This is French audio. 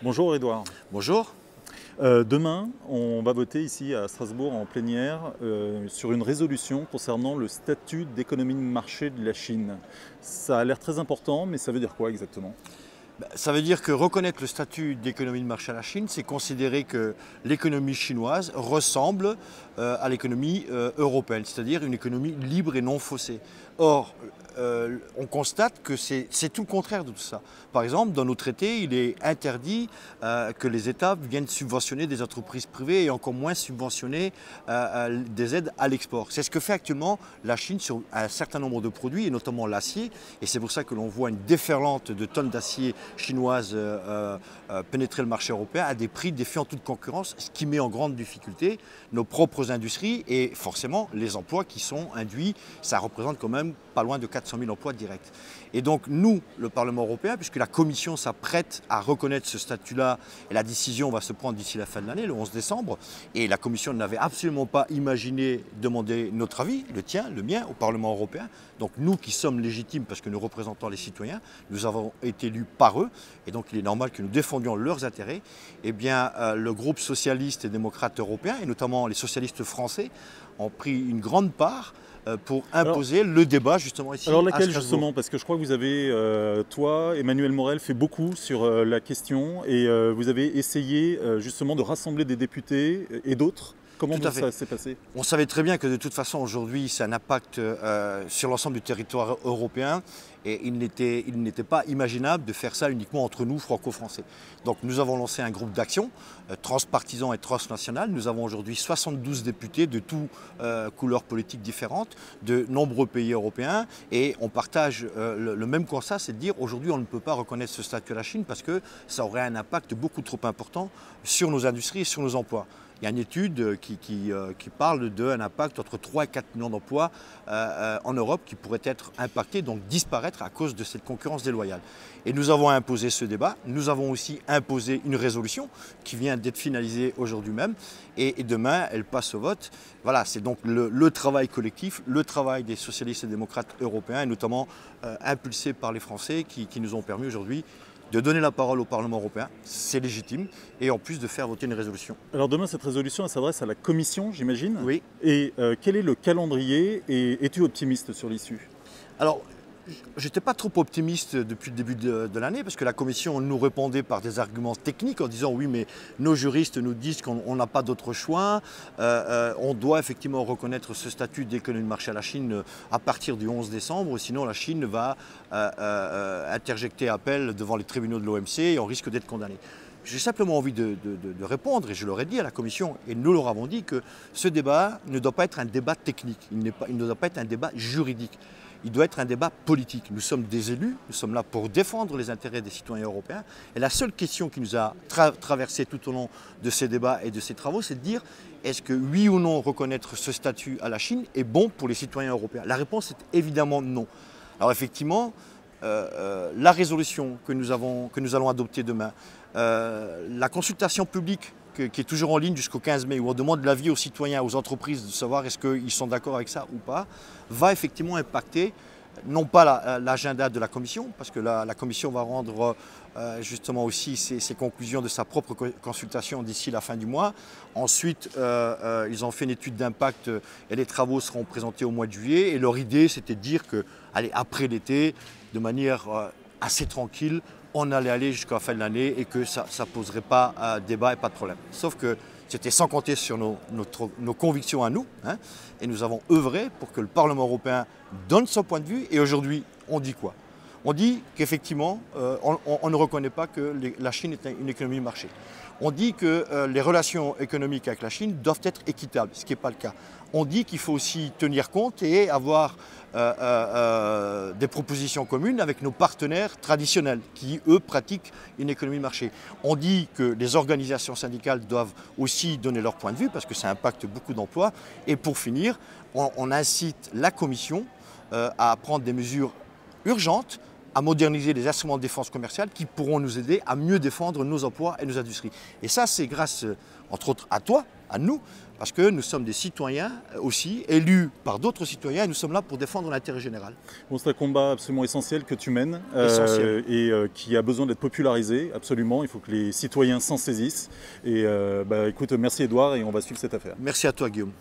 Bonjour Edouard. Bonjour. Demain, on va voter ici à Strasbourg en plénière sur une résolution concernant le statut d'économie de marché de la Chine. Ça a l'air très important, mais ça veut dire quoi exactement? Ça veut dire que reconnaître le statut d'économie de marché à la Chine, c'est considérer que l'économie chinoise ressemble à l'économie européenne, c'est-à-dire une économie libre et non faussée. Or, on constate que c'est tout le contraire de tout ça. Par exemple, dans nos traités, il est interdit que les États viennent subventionner des entreprises privées et encore moins subventionner des aides à l'export. C'est ce que fait actuellement la Chine sur un certain nombre de produits, et notamment l'acier. Et c'est pour ça que l'on voit une déferlante de tonnes d'acier chinoise pénétrer le marché européen à des prix défiant toute concurrence, ce qui met en grande difficulté nos propres industries et forcément les emplois qui sont induits. Ça représente quand même pas loin de 400 000 emplois directs. Et donc nous, le Parlement européen, puisque la Commission s'apprête à reconnaître ce statut-là, et la décision va se prendre d'ici la fin de l'année, le 11 décembre, et la Commission n'avait absolument pas imaginé demander notre avis, le tien, le mien, au Parlement européen. Donc nous qui sommes légitimes parce que nous représentons les citoyens, nous avons été élus par eux, et donc il est normal que nous défendions leurs intérêts. Eh bien, le groupe socialiste et démocrate européen, et notamment les socialistes français, ont pris une grande part pour imposer le débat justement ici Alors à laquelle Strasbourg. justement? Parce que je crois que vous avez, toi, Emmanuel Morel, fait beaucoup sur la question et vous avez essayé justement de rassembler des députés et d'autres. Comment Tout à fait. ça s'est passé? On savait très bien que de toute façon aujourd'hui ça a un impact sur l'ensemble du territoire européen et il n'était pas imaginable de faire ça uniquement entre nous franco-français. Donc nous avons lancé un groupe d'action transpartisan et transnational. Nous avons aujourd'hui 72 députés de toutes couleurs politiques différentes, de nombreux pays européens et on partage le même constat, c'est de dire aujourd'hui on ne peut pas reconnaître ce statut à la Chine parce que ça aurait un impact beaucoup trop important sur nos industries et sur nos emplois. Il y a une étude qui parle d'un impact entre 3 et 4 millions d'emplois en Europe qui pourraient être impactés, donc disparaître à cause de cette concurrence déloyale. Et nous avons imposé ce débat, nous avons aussi imposé une résolution qui vient d'être finalisée aujourd'hui même et demain elle passe au vote. Voilà, c'est donc le travail collectif, le travail des socialistes et démocrates européens et notamment impulsé par les Français qui nous ont permis aujourd'hui de donner la parole au Parlement européen, c'est légitime, et en plus de faire voter une résolution. Alors demain, cette résolution, elle s'adresse à la Commission, j'imagine. Oui. Et quel est le calendrier et es-tu optimiste sur l'issue? Alors, j'étais pas trop optimiste depuis le début de l'année parce que la Commission nous répondait par des arguments techniques en disant oui mais nos juristes nous disent qu'on n'a pas d'autre choix, on doit effectivement reconnaître ce statut d'économie de marché à la Chine à partir du 11 décembre, sinon la Chine va interjecter appel devant les tribunaux de l'OMC et on risque d'être condamné. J'ai simplement envie de répondre, et je leur ai dit à la Commission, et nous leur avons dit que ce débat ne doit pas être un débat technique, il ne doit pas être un débat juridique. Il doit être un débat politique. Nous sommes des élus, nous sommes là pour défendre les intérêts des citoyens européens. Et la seule question qui nous a traversé tout au long de ces débats et de ces travaux, c'est de dire est-ce que oui ou non reconnaître ce statut à la Chine est bon pour les citoyens européens? La réponse est évidemment non. Alors effectivement, la résolution que nous allons adopter demain, la consultation publique qui est toujours en ligne jusqu'au 15 mai, où on demande l'avis aux citoyens, aux entreprises de savoir est-ce qu'ils sont d'accord avec ça ou pas, va effectivement impacter non pas l'agenda de la Commission, parce que la Commission va rendre justement aussi ses conclusions de sa propre consultation d'ici la fin du mois. Ensuite, ils ont fait une étude d'impact et les travaux seront présentés au mois de juillet. Et leur idée, c'était de dire que, allez, après l'été, de manière assez tranquille, on allait aller jusqu'à la fin de l'année et que ça ne poserait pas débat et pas de problème. Sauf que c'était sans compter sur nos convictions à nous, hein, et nous avons œuvré pour que le Parlement européen donne son point de vue. Et aujourd'hui, on dit quoi? On dit qu'effectivement, on ne reconnaît pas que la Chine est une économie de marché. On dit que les relations économiques avec la Chine doivent être équitables, ce qui n'est pas le cas. On dit qu'il faut aussi tenir compte et avoir des propositions communes avec nos partenaires traditionnels qui, eux, pratiquent une économie de marché. On dit que les organisations syndicales doivent aussi donner leur point de vue parce que ça impacte beaucoup d'emplois. Et pour finir, on incite la Commission à prendre des mesures urgentes à moderniser les instruments de défense commerciale qui pourront nous aider à mieux défendre nos emplois et nos industries. Et ça, c'est grâce, entre autres, à toi, à nous, parce que nous sommes des citoyens aussi, élus par d'autres citoyens, et nous sommes là pour défendre l'intérêt général. Bon, c'est un combat absolument essentiel que tu mènes Essentiel. qui a besoin d'être popularisé, absolument. Il faut que les citoyens s'en saisissent. Et écoute, merci Edouard et on va suivre cette affaire. Merci à toi, Guillaume.